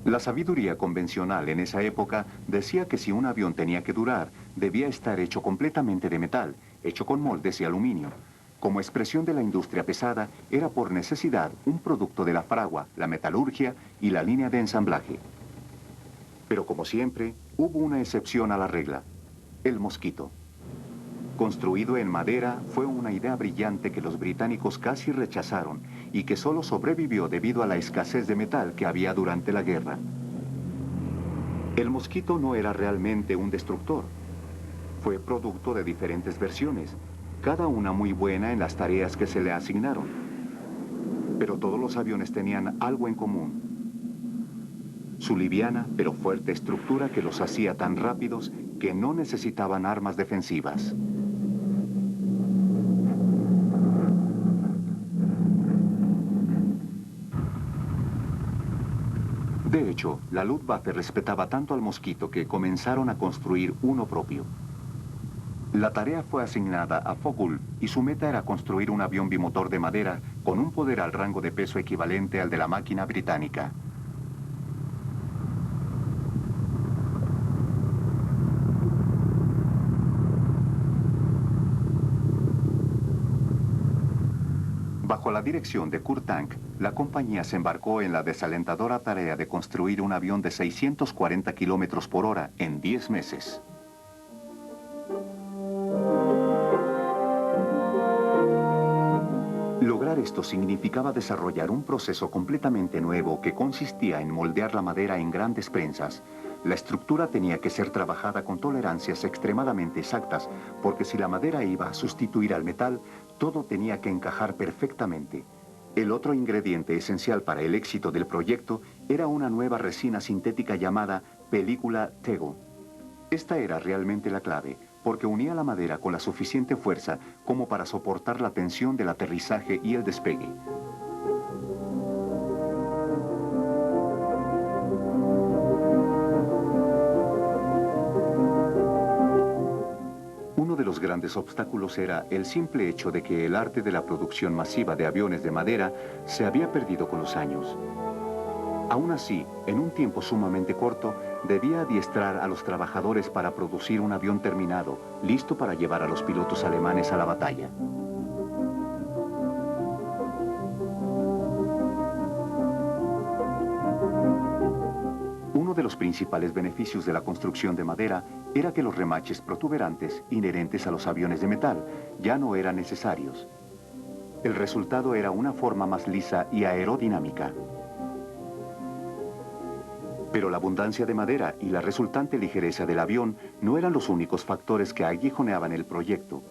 La sabiduría convencional en esa época decía que si un avión tenía que durar, debía estar hecho completamente de metal, hecho con moldes de aluminio. Como expresión de la industria pesada, era por necesidad un producto de la fragua, la metalurgia y la línea de ensamblaje. Pero como siempre, hubo una excepción a la regla: el mosquito. Construido en madera, fue una idea brillante que los británicos casi rechazaron y que solo sobrevivió debido a la escasez de metal que había durante la guerra. El mosquito no era realmente un destructor. Fue producto de diferentes versiones, cada una muy buena en las tareas que se le asignaron. Pero todos los aviones tenían algo en común: su liviana pero fuerte estructura que los hacía tan rápidos que no necesitaban armas defensivas. De hecho, la Luftwaffe respetaba tanto al mosquito que comenzaron a construir uno propio. La tarea fue asignada a Focke-Wulf y su meta era construir un avión bimotor de madera con un poder al rango de peso equivalente al de la máquina británica. Bajo la dirección de Kurt Tank, la compañía se embarcó en la desalentadora tarea de construir un avión de 640 kilómetros por hora en 10 meses. Lograr esto significaba desarrollar un proceso completamente nuevo que consistía en moldear la madera en grandes prensas. La estructura tenía que ser trabajada con tolerancias extremadamente exactas, porque si la madera iba a sustituir al metal, todo tenía que encajar perfectamente. El otro ingrediente esencial para el éxito del proyecto era una nueva resina sintética llamada película Tego. Esta era realmente la clave, porque unía la madera con la suficiente fuerza como para soportar la tensión del aterrizaje y el despegue. Uno de los grandes obstáculos era el simple hecho de que el arte de la producción masiva de aviones de madera se había perdido con los años. Aún así, en un tiempo sumamente corto, debía adiestrar a los trabajadores para producir un avión terminado, listo para llevar a los pilotos alemanes a la batalla. Uno de los principales beneficios de la construcción de madera era que los remaches protuberantes inherentes a los aviones de metal ya no eran necesarios. El resultado era una forma más lisa y aerodinámica. Pero la abundancia de madera y la resultante ligereza del avión no eran los únicos factores que aguijoneaban el proyecto.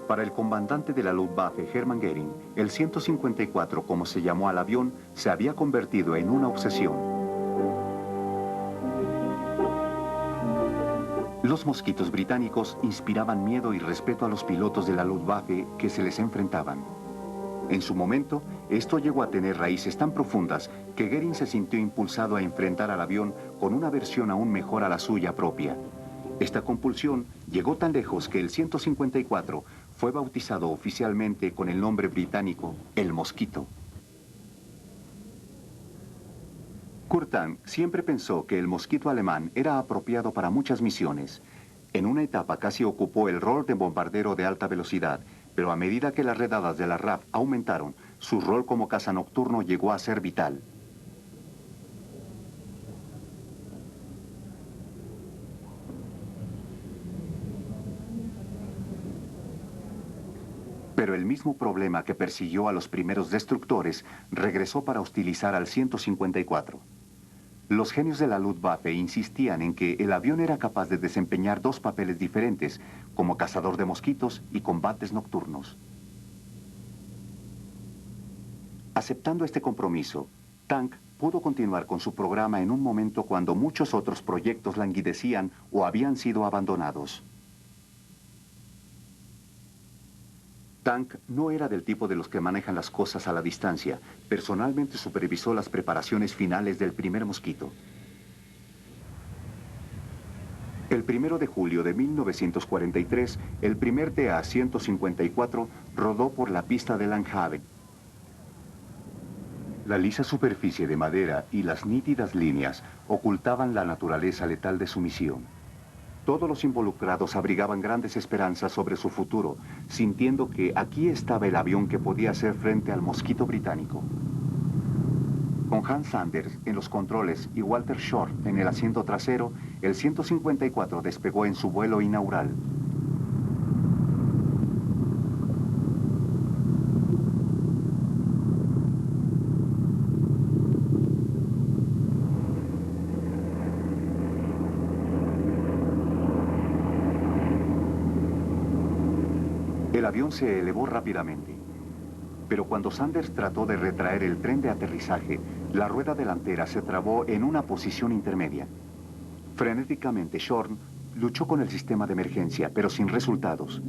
Para el comandante de la Luftwaffe, Hermann Göring, el 154, como se llamó al avión, se había convertido en una obsesión. Los mosquitos británicos inspiraban miedo y respeto a los pilotos de la Luftwaffe que se les enfrentaban. En su momento, esto llegó a tener raíces tan profundas que Göring se sintió impulsado a enfrentar al avión con una versión aún mejor a la suya propia. Esta compulsión llegó tan lejos que el 154 fue bautizado oficialmente con el nombre británico El Mosquito. Kurt Tank siempre pensó que el mosquito alemán era apropiado para muchas misiones. En una etapa casi ocupó el rol de bombardero de alta velocidad, pero a medida que las redadas de la RAF aumentaron, su rol como caza nocturno llegó a ser vital. Pero el mismo problema que persiguió a los primeros destructores regresó para hostilizar al 154. Los genios de la Luftwaffe insistían en que el avión era capaz de desempeñar dos papeles diferentes, como cazador de mosquitos y combates nocturnos. Aceptando este compromiso, Tank pudo continuar con su programa en un momento cuando muchos otros proyectos languidecían o habían sido abandonados. Tank no era del tipo de los que manejan las cosas a la distancia. Personalmente supervisó las preparaciones finales del primer mosquito. El 1 de julio de 1943, el primer TA-154 rodó por la pista de Langhaven. La lisa superficie de madera y las nítidas líneas ocultaban la naturaleza letal de su misión. Todos los involucrados abrigaban grandes esperanzas sobre su futuro, sintiendo que aquí estaba el avión que podía hacer frente al mosquito británico. Con Hans Sanders en los controles y Walter Short en el asiento trasero, el 154 despegó en su vuelo inaugural. El avión se elevó rápidamente, pero cuando Sanders trató de retraer el tren de aterrizaje, la rueda delantera se trabó en una posición intermedia. Frenéticamente, Shorn luchó con el sistema de emergencia, pero sin resultados.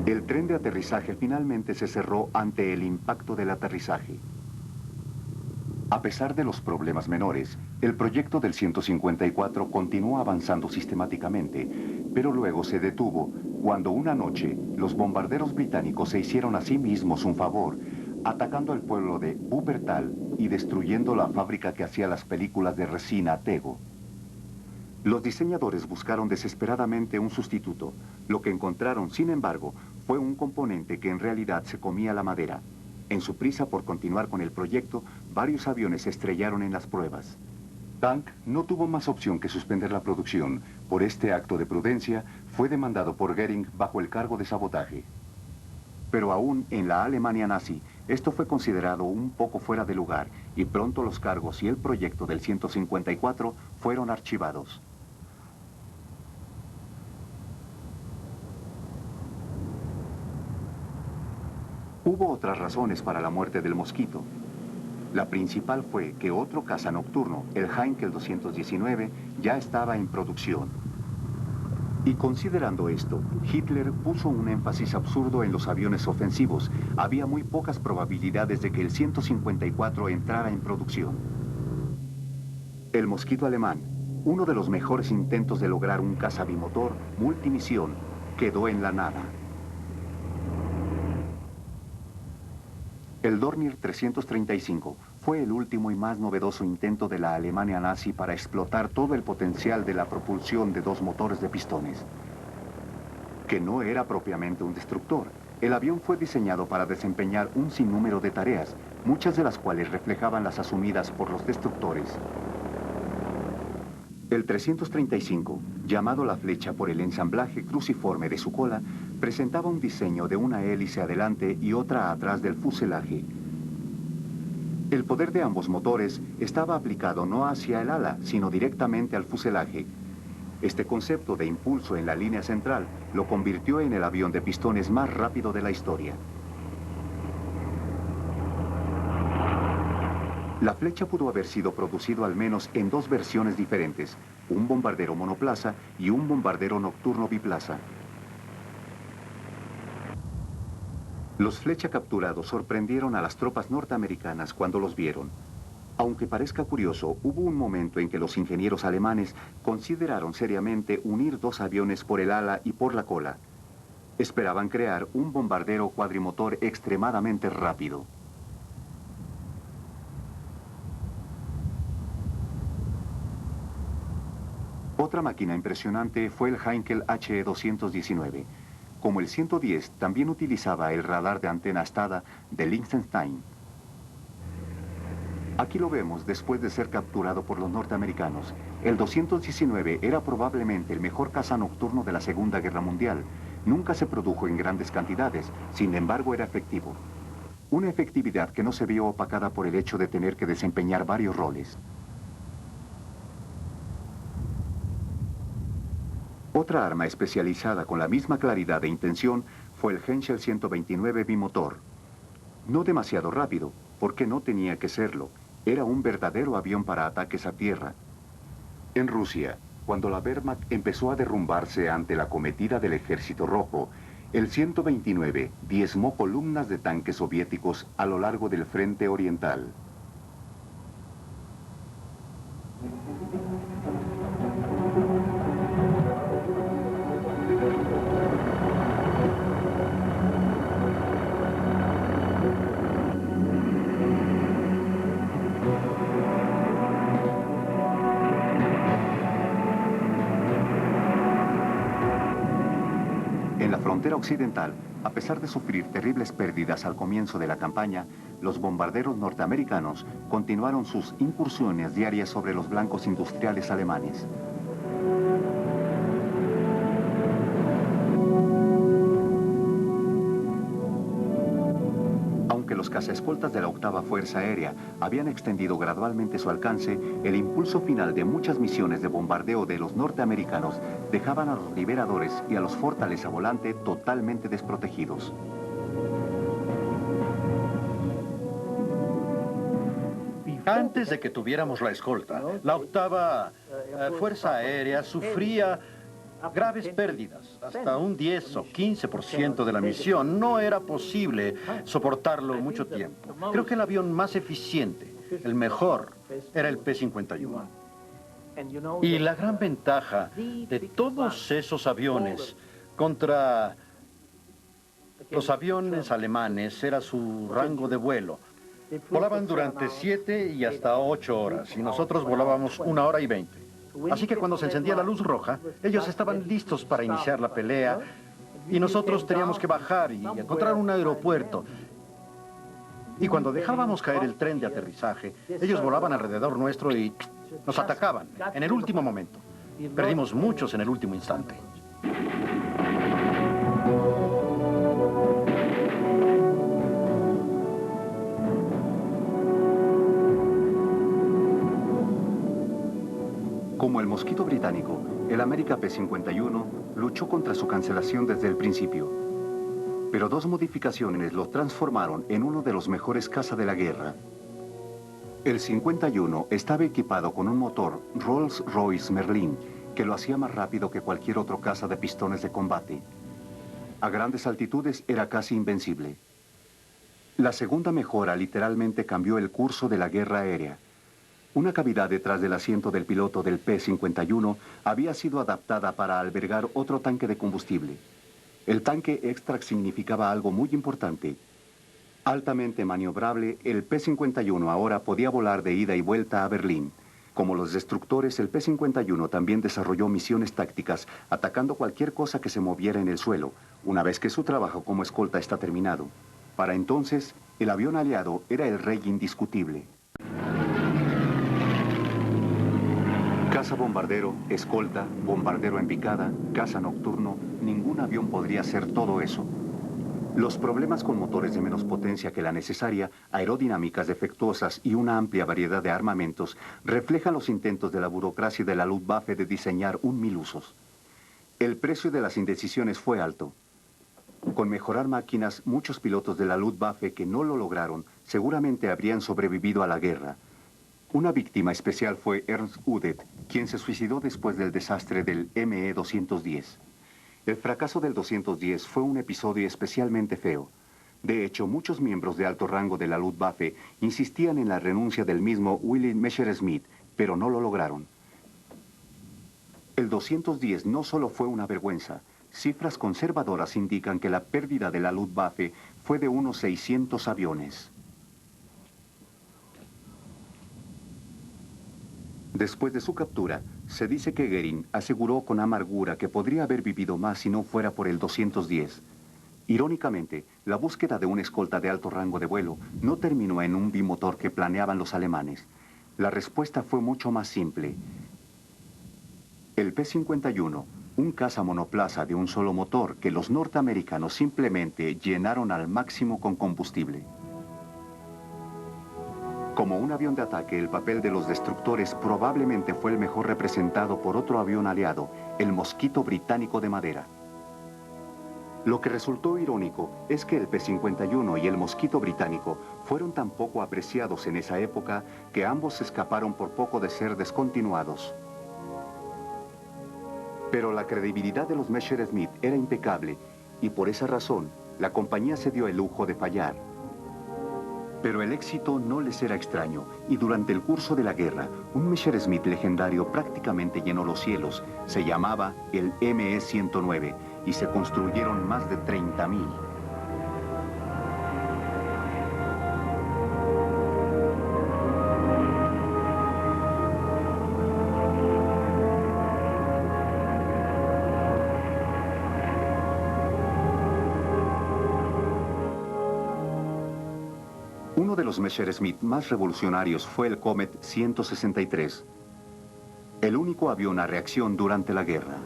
El tren de aterrizaje finalmente se cerró ante el impacto del aterrizaje. A pesar de los problemas menores, el proyecto del 154 continuó avanzando sistemáticamente, pero luego se detuvo cuando una noche los bombarderos británicos se hicieron a sí mismos un favor, atacando el pueblo de Wuppertal y destruyendo la fábrica que hacía las películas de resina Tego. Los diseñadores buscaron desesperadamente un sustituto. Lo que encontraron, sin embargo, fue un componente que en realidad se comía la madera. En su prisa por continuar con el proyecto, varios aviones se estrellaron en las pruebas. Tank no tuvo más opción que suspender la producción. Por este acto de prudencia, fue demandado por Goering bajo el cargo de sabotaje. Pero aún en la Alemania nazi, esto fue considerado un poco fuera de lugar, y pronto los cargos y el proyecto del 154 fueron archivados. Hubo otras razones para la muerte del mosquito. La principal fue que otro caza nocturno, el Heinkel 219, ya estaba en producción. Y considerando esto, Hitler puso un énfasis absurdo en los aviones ofensivos. Había muy pocas probabilidades de que el 154 entrara en producción. El mosquito alemán, uno de los mejores intentos de lograr un caza bimotor multimisión, quedó en la nada. El Dornier 335 fue el último y más novedoso intento de la Alemania nazi para explotar todo el potencial de la propulsión de dos motores de pistones. Que no era propiamente un destructor. El avión fue diseñado para desempeñar un sinnúmero de tareas, muchas de las cuales reflejaban las asumidas por los destructores. El 335, llamado la flecha por el ensamblaje cruciforme de su cola, presentaba un diseño de una hélice adelante y otra atrás del fuselaje. El poder de ambos motores estaba aplicado no hacia el ala, sino directamente al fuselaje. Este concepto de impulso en la línea central lo convirtió en el avión de pistones más rápido de la historia. La flecha pudo haber sido producido al menos en dos versiones diferentes, un bombardero monoplaza y un bombardero nocturno biplaza. Los flecha capturados sorprendieron a las tropas norteamericanas cuando los vieron. Aunque parezca curioso, hubo un momento en que los ingenieros alemanes consideraron seriamente unir dos aviones por el ala y por la cola. Esperaban crear un bombardero cuadrimotor extremadamente rápido. Otra máquina impresionante fue el Heinkel HE-219. Como el 110, también utilizaba el radar de antena astada de Liechtenstein. Aquí lo vemos después de ser capturado por los norteamericanos. El 219 era probablemente el mejor caza nocturno de la Segunda Guerra Mundial. Nunca se produjo en grandes cantidades, sin embargo era efectivo. Una efectividad que no se vio opacada por el hecho de tener que desempeñar varios roles. Otra arma especializada con la misma claridad de intención fue el Henschel 129 bimotor. No demasiado rápido, porque no tenía que serlo. Era un verdadero avión para ataques a tierra. En Rusia, cuando la Wehrmacht empezó a derrumbarse ante la acometida del Ejército Rojo, el 129 diezmó columnas de tanques soviéticos a lo largo del frente oriental. frontera occidental, a pesar de sufrir terribles pérdidas al comienzo de la campaña, los bombarderos norteamericanos continuaron sus incursiones diarias sobre los blancos industriales alemanes. Aunque los cazaescoltas de la octava Fuerza Aérea habían extendido gradualmente su alcance, el impulso final de muchas misiones de bombardeo de los norteamericanos dejaban a los liberadores y a los Fortaleza Volante totalmente desprotegidos. Antes de que tuviéramos la escolta, la octava Fuerza Aérea sufría graves pérdidas. Hasta un 10 o 15% de la misión no era posible soportarlo mucho tiempo. Creo que el avión más eficiente, el mejor, era el P-51. Y la gran ventaja de todos esos aviones contra los aviones alemanes era su rango de vuelo. Volaban durante 7 y hasta 8 horas, y nosotros volábamos 1 hora y 20. Así que cuando se encendía la luz roja, ellos estaban listos para iniciar la pelea, y nosotros teníamos que bajar y encontrar un aeropuerto. Y cuando dejábamos caer el tren de aterrizaje, ellos volaban alrededor nuestro y nos atacaban en el último momento. Perdimos muchos en el último instante. Como el mosquito británico, el América P-51 luchó contra su cancelación desde el principio. Pero 2 modificaciones lo transformaron en uno de los mejores caza de la guerra. El 51 estaba equipado con un motor Rolls-Royce Merlin que lo hacía más rápido que cualquier otro caza de pistones de combate. A grandes altitudes era casi invencible. La segunda mejora literalmente cambió el curso de la guerra aérea. Una cavidad detrás del asiento del piloto del P-51 había sido adaptada para albergar otro tanque de combustible. El tanque extra significaba algo muy importante. Altamente maniobrable, el P-51 ahora podía volar de ida y vuelta a Berlín. Como los destructores, el P-51 también desarrolló misiones tácticas, atacando cualquier cosa que se moviera en el suelo, una vez que su trabajo como escolta está terminado. Para entonces, el avión aliado era el rey indiscutible. Caza bombardero, escolta, bombardero en picada, caza nocturno, ningún avión podría hacer todo eso. Los problemas con motores de menos potencia que la necesaria, aerodinámicas defectuosas y una amplia variedad de armamentos reflejan los intentos de la burocracia de la Luftwaffe de diseñar un 1000 usos. El precio de las indecisiones fue alto. Con mejorar máquinas, muchos pilotos de la Luftwaffe que no lo lograron seguramente habrían sobrevivido a la guerra. Una víctima especial fue Ernst Udet, quien se suicidó después del desastre del ME-210. El fracaso del 210 fue un episodio especialmente feo. De hecho, muchos miembros de alto rango de la Luftwaffe insistían en la renuncia del mismo Willy Messerschmitt, pero no lo lograron. El 210 no solo fue una vergüenza. Cifras conservadoras indican que la pérdida de la Luftwaffe fue de unos 600 aviones. Después de su captura, se dice que Goering aseguró con amargura que podría haber vivido más si no fuera por el 210. Irónicamente, la búsqueda de una escolta de alto rango de vuelo no terminó en un bimotor que planeaban los alemanes. La respuesta fue mucho más simple. El P-51, un caza monoplaza de un solo motor que los norteamericanos simplemente llenaron al máximo con combustible. Como un avión de ataque, el papel de los destructores probablemente fue el mejor representado por otro avión aliado, el Mosquito británico de madera. Lo que resultó irónico es que el P-51 y el Mosquito británico fueron tan poco apreciados en esa época que ambos escaparon por poco de ser descontinuados. Pero la credibilidad de los Messerschmitt era impecable y por esa razón la compañía se dio el lujo de fallar. Pero el éxito no les era extraño, y durante el curso de la guerra, un Messerschmitt legendario prácticamente llenó los cielos. Se llamaba el ME-109, y se construyeron más de 30.000. Uno de los Messerschmitt más revolucionarios fue el Comet 163, el único avión a reacción durante la guerra.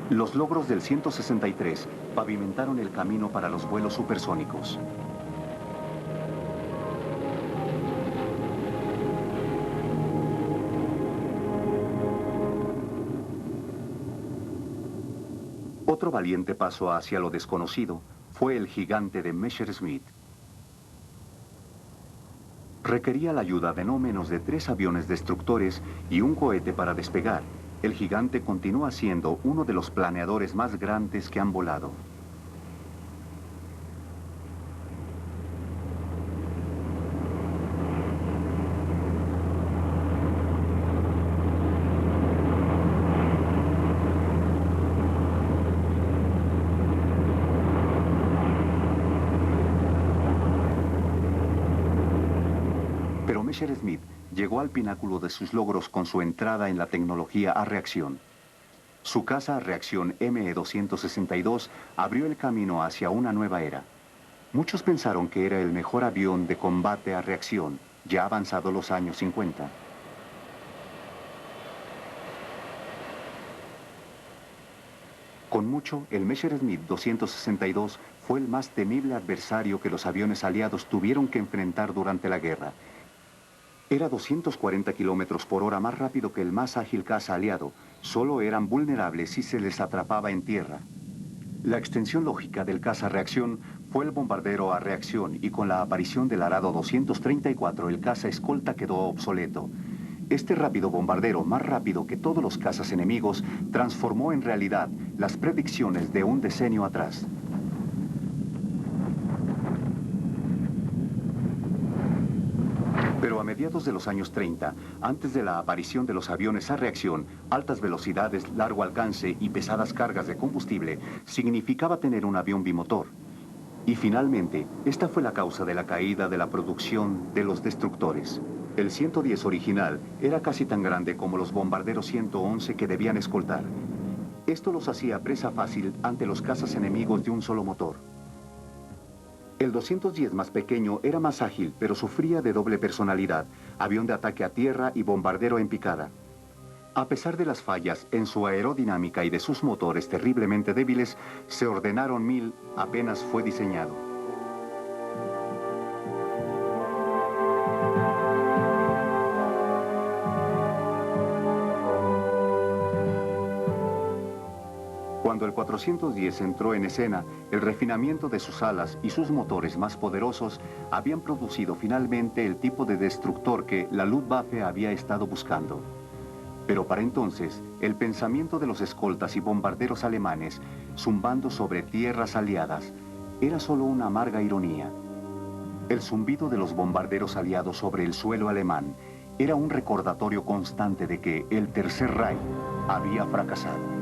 Los logros del 163 pavimentaron el camino para los vuelos supersónicos. Otro valiente paso hacia lo desconocido fue el gigante de Messerschmitt. Requería la ayuda de no menos de 3 aviones destructores y un cohete para despegar. El gigante continúa siendo uno de los planeadores más grandes que han volado. Pero Messerschmitt llegó al pináculo de sus logros con su entrada en la tecnología a reacción. Su caza a reacción ME-262 abrió el camino hacia una nueva era. Muchos pensaron que era el mejor avión de combate a reacción, ya avanzados los años 50. Con mucho, el Messerschmitt 262 fue el más temible adversario que los aviones aliados tuvieron que enfrentar durante la guerra. Era 240 kilómetros por hora más rápido que el más ágil caza aliado. Solo eran vulnerables si se les atrapaba en tierra. La extensión lógica del caza a reacción fue el bombardero a reacción y con la aparición del Arado 234 el caza escolta quedó obsoleto. Este rápido bombardero, más rápido que todos los cazas enemigos, transformó en realidad las predicciones de un decenio atrás. Pero a mediados de los años 30, antes de la aparición de los aviones a reacción, altas velocidades, largo alcance y pesadas cargas de combustible, significaba tener un avión bimotor. Y finalmente, esta fue la causa de la caída de la producción de los destructores. El 110 original era casi tan grande como los bombarderos 111 que debían escoltar. Esto los hacía presa fácil ante los cazas enemigos de un solo motor. El 210 más pequeño era más ágil, pero sufría de doble personalidad, avión de ataque a tierra y bombardero en picada. A pesar de las fallas en su aerodinámica y de sus motores terriblemente débiles, se ordenaron 1000 apenas fue diseñado. Cuando el 410 entró en escena, el refinamiento de sus alas y sus motores más poderosos habían producido finalmente el tipo de destructor que la Luftwaffe había estado buscando. Pero para entonces, el pensamiento de los escoltas y bombarderos alemanes, zumbando sobre tierras aliadas, era solo una amarga ironía. El zumbido de los bombarderos aliados sobre el suelo alemán era un recordatorio constante de que el Tercer Reich había fracasado.